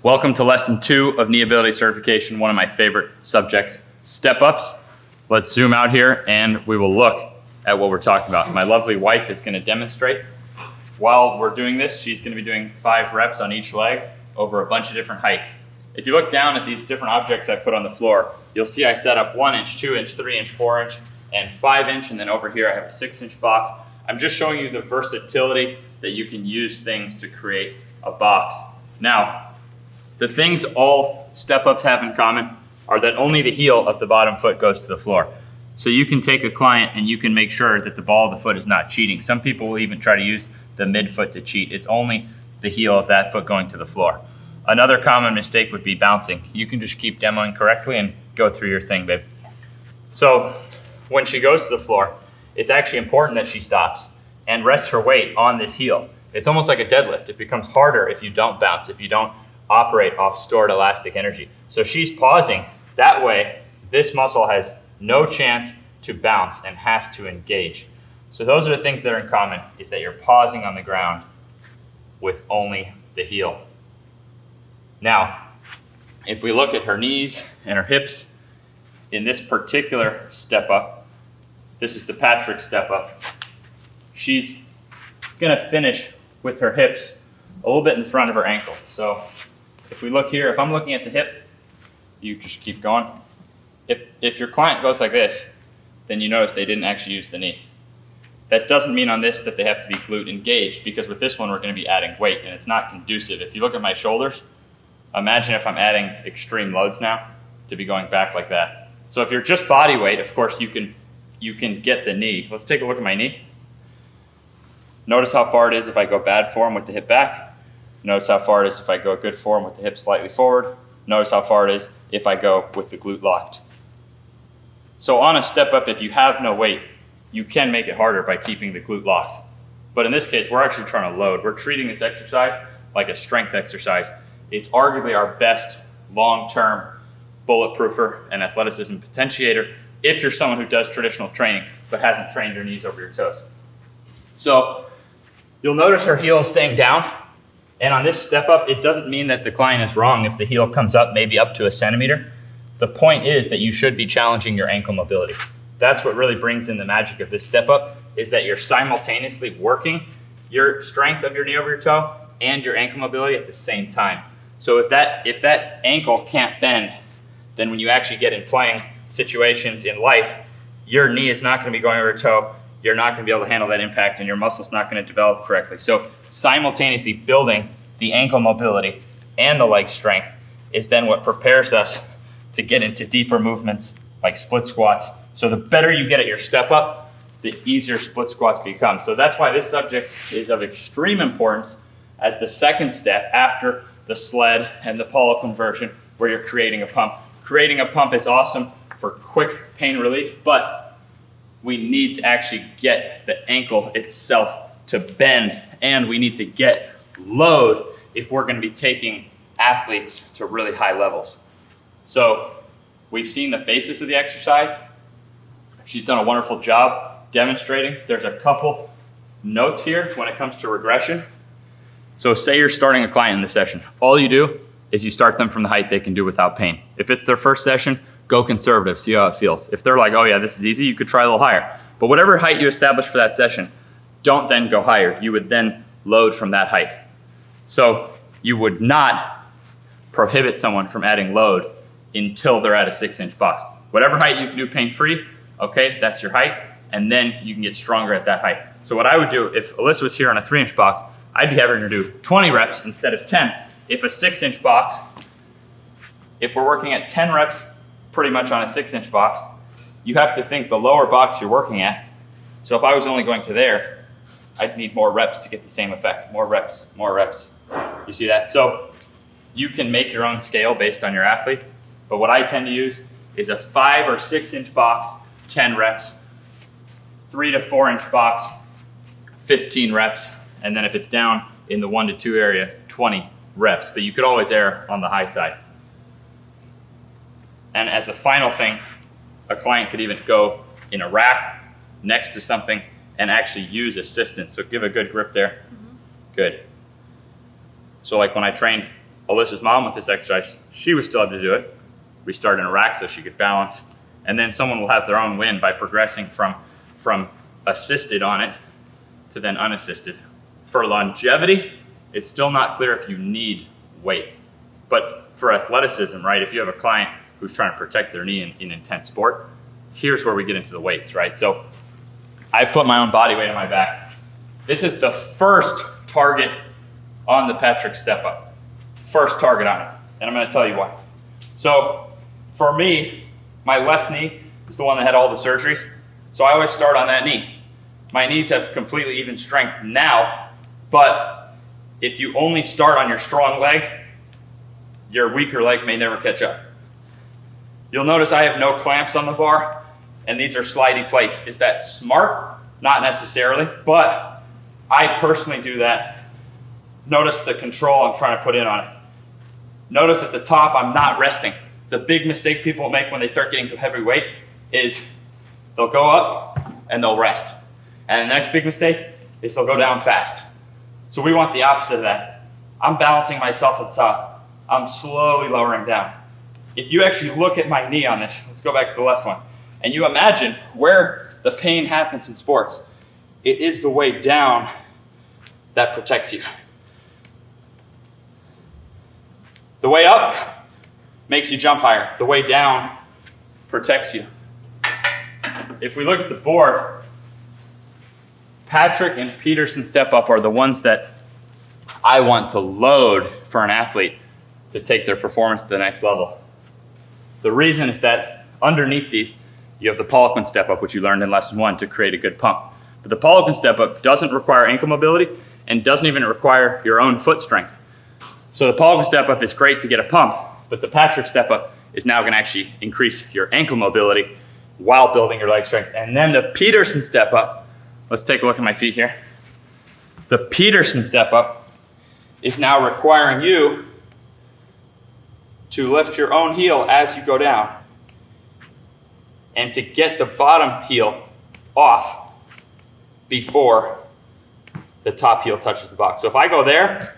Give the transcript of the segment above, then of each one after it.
Welcome to lesson 2 of knee ability certification, one of my favorite subjects, step-ups. Let's zoom out here and we will look at what we're talking about. My lovely wife is going to demonstrate. While we're doing this, she's going to be doing 5 reps on each leg over a bunch of different heights. If you look down at these different objects I put on the floor, you'll see I set up 1 inch, 2 inch, 3 inch, 4 inch, and 5 inch, and then over here I have a 6 inch box. I'm just showing you the versatility that you can use things to create a box. Now, the things all step-ups have in common are that only the heel of the bottom foot goes to the floor. So you can take a client and you can make sure that the ball of the foot is not cheating. Some people will even try to use the midfoot to cheat. It's only the heel of that foot going to the floor. Another common mistake would be bouncing. You can just keep demoing correctly and go through your thing, babe. So when she goes to the floor, it's actually important that she stops and rests her weight on this heel. It's almost like a deadlift. It becomes harder if you don't bounce, if you don't operate off stored elastic energy. So she's pausing. That way, this muscle has no chance to bounce and has to engage. So those are the things that are in common, is that you're pausing on the ground with only the heel. Now, if we look at her knees and her hips, in this particular step up, this is the Patrick step up, she's gonna finish with her hips a little bit in front of her ankle. So if we look here, if I'm looking at the hip, you just keep going. If your client goes like this, then you notice they didn't actually use the knee. That doesn't mean on this that they have to be glute engaged, because with this one we're going to be adding weight and it's not conducive. If you look at my shoulders, imagine if I'm adding extreme loads now to be going back like that. So if you're just body weight, of course you can get the knee. Let's take a look at my knee. Notice how far it is if I go bad form with the hip back. Notice how far it is if I go good form with the hip slightly forward. Notice how far it is if I go with the glute locked. So on a step up, if you have no weight, you can make it harder by keeping the glute locked. But in this case, we're actually trying to load. We're treating this exercise like a strength exercise. It's arguably our best long-term bulletproofer and athleticism potentiator if you're someone who does traditional training but hasn't trained your knees over your toes. So you'll notice her heel is staying down. And on this step up, it doesn't mean that the client is wrong if the heel comes up maybe up to a centimeter. The point is that you should be challenging your ankle mobility. That's what really brings in the magic of this step up, is that you're simultaneously working your strength of your knee over your toe and your ankle mobility at the same time. So if that ankle can't bend, then when you actually get in playing situations in life, your knee is not going to be going over your toe. You're not going to be able to handle that impact and your muscle's not going to develop correctly. So simultaneously building the ankle mobility and the leg strength is then what prepares us to get into deeper movements like split squats. So the better you get at your step up, the easier split squats become. So that's why this subject is of extreme importance as the second step after the sled and the polo conversion, where you're creating a pump. Creating a pump is awesome for quick pain relief, but we need to actually get the ankle itself to bend, and we need to get load if we're going to be taking athletes to really high levels. So we've seen the basis of the exercise. She's done a wonderful job demonstrating. There's a couple notes here when it comes to regression. So say you're starting a client in this session. All you do is you start them from the height they can do without pain. If it's their first session, go conservative, see how it feels. If they're like, oh yeah, this is easy, you could try a little higher. But whatever height you establish for that session, don't then go higher. You would then load from that height. So you would not prohibit someone from adding load until they're at a 6 inch box. Whatever height you can do pain-free, okay, that's your height, and then you can get stronger at that height. So what I would do, if Alyssa was here on a 3 inch box, I'd be having her do 20 reps instead of 10. If a 6 inch box, if we're working at 10 reps pretty much on a 6 inch box, you have to think the lower box you're working at. So if I was only going to there, I'd need more reps to get the same effect. More reps, more reps. You see that? So you can make your own scale based on your athlete, but what I tend to use is a 5 or 6 inch box, 10 reps, 3 to 4 inch box, 15 reps, and then if it's down in the 1 to 2 area, 20 reps. But you could always err on the high side. And as a final thing, a client could even go in a rack next to something and actually use assistance. So give a good grip there. Good. So like when I trained Alicia's mom with this exercise, she was still able to do it. We started in a rack so she could balance. And then someone will have their own win by progressing from assisted on it to then unassisted. For longevity, it's still not clear if you need weight. But for athleticism, right, if you have a client who's trying to protect their knee in intense sport, here's where we get into the weights, right? So I've put my own body weight on my back. This is the first target on the Patrick Step Up. First target on it. And I'm going to tell you why. So for me, my left knee is the one that had all the surgeries. So I always start on that knee. My knees have completely even strength now, but if you only start on your strong leg, your weaker leg may never catch up. You'll notice I have no clamps on the bar, and these are slidey plates. Is that smart? Not necessarily, but I personally do that. Notice the control I'm trying to put in on it. Notice at the top, I'm not resting. It's a big mistake people make when they start getting to heavy weight is they'll go up and they'll rest. And the next big mistake is they'll go down fast. So we want the opposite of that. I'm balancing myself at the top. I'm slowly lowering down. If you actually look at my knee on this, let's go back to the left one, and you imagine where the pain happens in sports, it is the way down that protects you. The way up makes you jump higher. The way down protects you. If we look at the board, Patrick and Peterson Step Up are the ones that I want to load for an athlete to take their performance to the next level. The reason is that underneath these, you have the Poliquin Step Up, which you learned in lesson 1 to create a good pump. But the Poliquin Step Up doesn't require ankle mobility and doesn't even require your own foot strength. So the Poliquin Step Up is great to get a pump, but the Patrick Step Up is now going to actually increase your ankle mobility while building your leg strength. And then the Peterson Step Up, let's take a look at my feet here. The Peterson Step Up is now requiring you to lift your own heel as you go down and to get the bottom heel off before the top heel touches the box. So if I go there,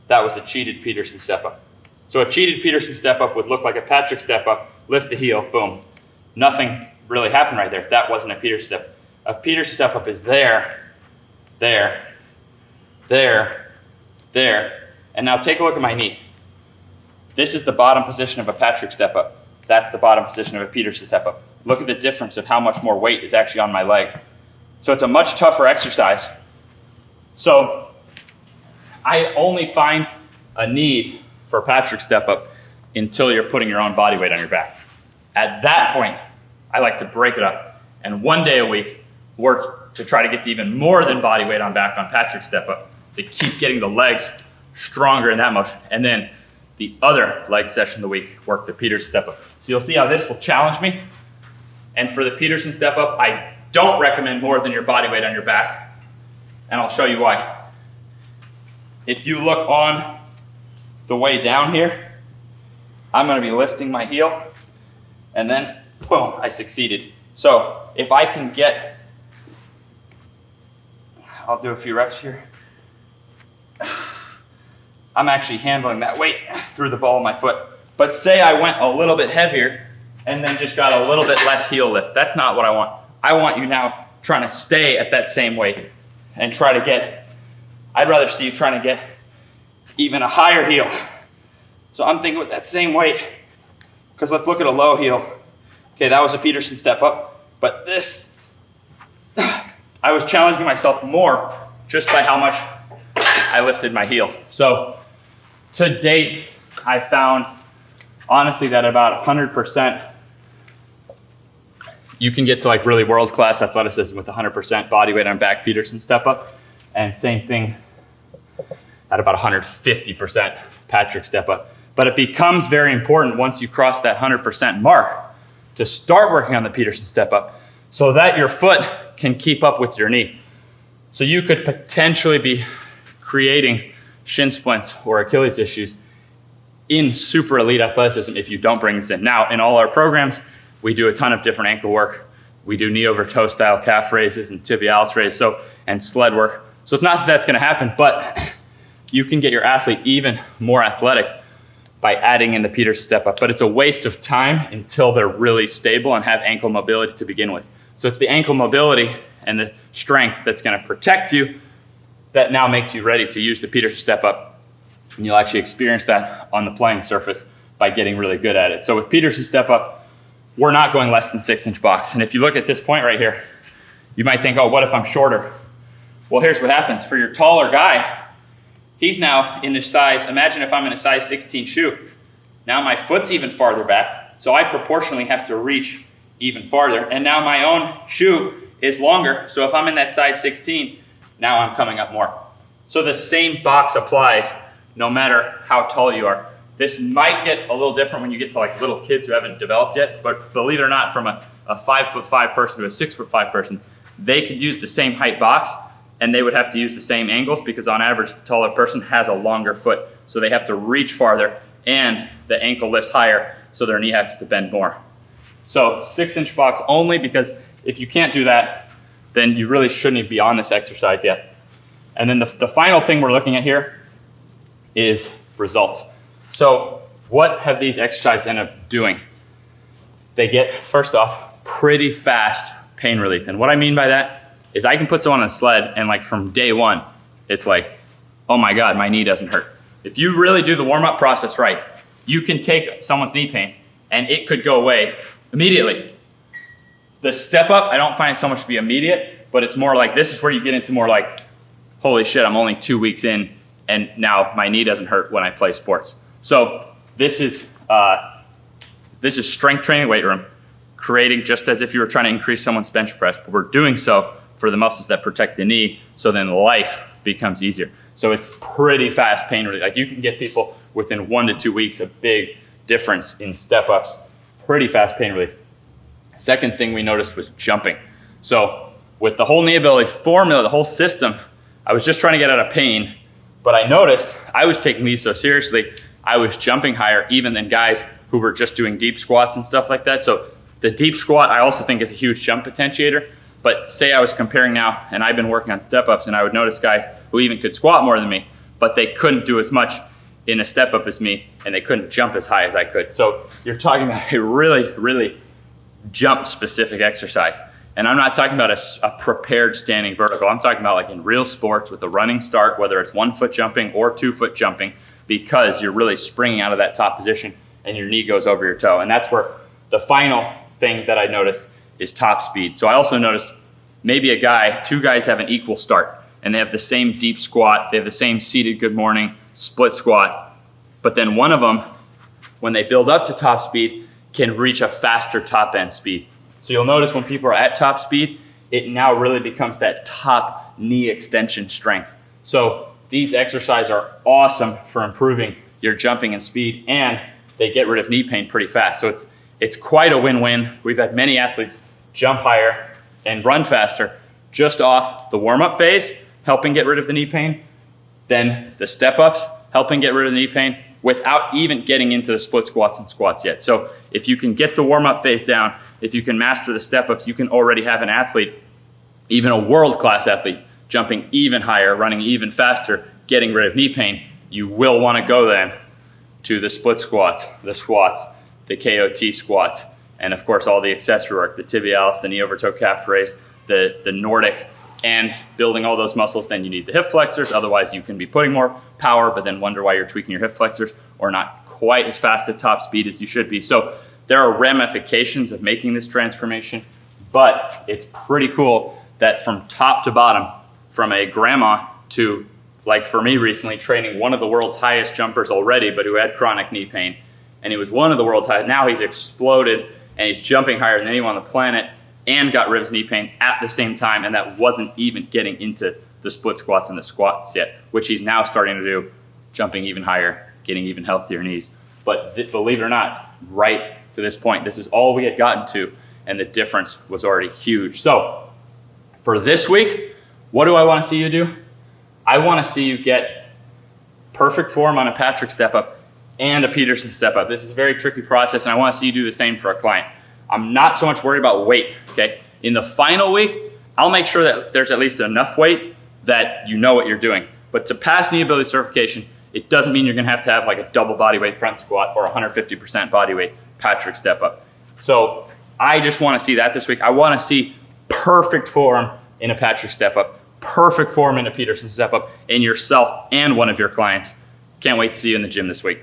that was a cheated Peterson Step Up. So a cheated Peterson Step Up would look like a Patrick Step Up, lift the heel, boom. Nothing really happened right there. That wasn't a Peterson Step. A Peterson Step Up is there, there, there, there. And now take a look at my knee. This is the bottom position of a Patrick Step Up. That's the bottom position of a Peterson Step Up. Look at the difference of how much more weight is actually on my leg. So it's a much tougher exercise. So I only find a need for Patrick Step Up until you're putting your own body weight on your back. At that point, I like to break it up and one day a week work to try to get to even more than body weight on back on Patrick Step Up to keep getting the legs stronger in that motion. And then the other leg session of the week, work the Peterson Step Up. So you'll see how this will challenge me. And for the Peterson Step Up, I don't recommend more than your body weight on your back. And I'll show you why. If you look on the way down here, I'm going to be lifting my heel. And then, boom, I succeeded. So if I can get, I'll do a few reps here. I'm actually handling that weight through the ball of my foot. But say I went a little bit heavier and then just got a little bit less heel lift. That's not what I want. I want you now trying to stay at that same weight and try to get, I'd rather see you trying to get even a higher heel. So I'm thinking with that same weight, because let's look at a low heel. Okay, that was a Peterson Step Up, but this, I was challenging myself more just by how much I lifted my heel. So to date, I found honestly that about 100%, you can get to like really world-class athleticism with 100% body weight on back Peterson Step Up, and same thing at about 150% Patrick Step Up. But it becomes very important once you cross that 100% mark to start working on the Peterson Step Up so that your foot can keep up with your knee. So you could potentially be creating shin splints or Achilles issues in super elite athleticism if you don't bring this in. Now, in all our programs, we do a ton of different ankle work. We do knee over toe style calf raises and tibialis raises, and sled work. So it's not that that's going to happen, but you can get your athlete even more athletic by adding in the Peterson step up, but it's a waste of time until they're really stable and have ankle mobility to begin with. So it's the ankle mobility and the strength that's going to protect you that now makes you ready to use the Peterson step up. And you'll actually experience that on the playing surface by getting really good at it. So with Peterson step up, we're not going less than 6-inch box. And if you look at this point right here, you might think, oh, what if I'm shorter? Well, here's what happens. For your taller guy, he's now in this size. Imagine if I'm in a size 16 shoe. Now my foot's even farther back, so I proportionally have to reach even farther. And now my own shoe is longer, so if I'm in that size 16, now I'm coming up more. So the same box applies no matter how tall you are. This might get a little different when you get to like little kids who haven't developed yet, but believe it or not, from a 5'5" person to a 6'5" person, they could use the same height box, and they would have to use the same angles because on average, the taller person has a longer foot. So they have to reach farther and the ankle lifts higher, so their knee has to bend more. So 6-inch box only, because if you can't do that, then you really shouldn't be on this exercise yet. And then the final thing we're looking at here is results. So what have these exercises ended up doing? They get, first off, pretty fast pain relief. And what I mean by that is I can put someone on a sled and like from day one, it's like, oh my God, my knee doesn't hurt. If you really do the warm-up process right, you can take someone's knee pain and it could go away immediately. The step up, I don't find it so much to be immediate, but it's more like, this is where you get into more like, holy shit, I'm only 2 weeks in and now my knee doesn't hurt when I play sports. So this is strength training weight room, creating just as if you were trying to increase someone's bench press, but we're doing so for the muscles that protect the knee, so then life becomes easier. So it's pretty fast pain relief. Like you can get people within 1 to 2 weeks a big difference in step-ups. Pretty fast pain relief. Second thing we noticed was jumping. So with the whole knee ability formula, the whole system, I was just trying to get out of pain, but I noticed I was taking these so seriously, I was jumping higher even than guys who were just doing deep squats and stuff like that. So the deep squat I also think is a huge jump potentiator. But say I was comparing now, and I've been working on step-ups, and I would notice guys who even could squat more than me, but they couldn't do as much in a step-up as me, and they couldn't jump as high as I could. So you're talking about a really, really jump-specific exercise. And I'm not talking about a prepared standing vertical. I'm talking about like in real sports with a running start, whether it's 1 foot jumping or 2 foot jumping, because you're really springing out of that top position and your knee goes over your toe. And that's where the final thing that I noticed is top speed. So I also noticed maybe two guys have an equal start and they have the same deep squat, they have the same seated good morning, split squat, but then one of them, when they build up to top speed, can reach a faster top end speed. So you'll notice when people are at top speed, it now really becomes that top knee extension strength. So these exercises are awesome for improving your jumping and speed, and they get rid of knee pain pretty fast. So it's quite a win-win. We've had many athletes jump higher and run faster just off the warm-up phase, helping get rid of the knee pain, then the step-ups, helping get rid of the knee pain, without even getting into the split squats and squats yet. So if you can get the warm-up phase down, if you can master the step-ups, you can already have an athlete, even a world-class athlete, jumping even higher, running even faster, getting rid of knee pain. You will want to go then to the split squats, the KOT squats, and of course all the accessory work, the tibialis, the knee over toe calf raise, the Nordic, and building all those muscles. Then you need the hip flexors, otherwise you can be putting more power, but then wonder why you're tweaking your hip flexors or not quite as fast at top speed as you should be. So there are ramifications of making this transformation, but it's pretty cool that from top to bottom, from a grandma to, like for me recently, training one of the world's highest jumpers already, but who had chronic knee pain, and he was one of the world's highest. Now he's exploded and he's jumping higher than anyone on the planet and got rid of his knee pain at the same time, and that wasn't even getting into the split squats and the squats yet, which he's now starting to do, jumping even higher, getting even healthier knees. But believe it or not, right to this point, this is all we had gotten to, and the difference was already huge. So for this week, what do I want to see you do? I want to see you get perfect form on a Patrick step up and a Peterson step up. This is a very tricky process, and I want to see you do the same for a client. I'm not so much worried about weight, okay? In the final week, I'll make sure that there's at least enough weight that you know what you're doing. But to pass knee ability certification, it doesn't mean you're going to have like a double body weight front squat or 150% body weight Patrick step up. So I just want to see that this week. I want to see perfect form in a Patrick step up, perfect form in a Peterson step up in yourself and one of your clients. Can't wait to see you in the gym this week.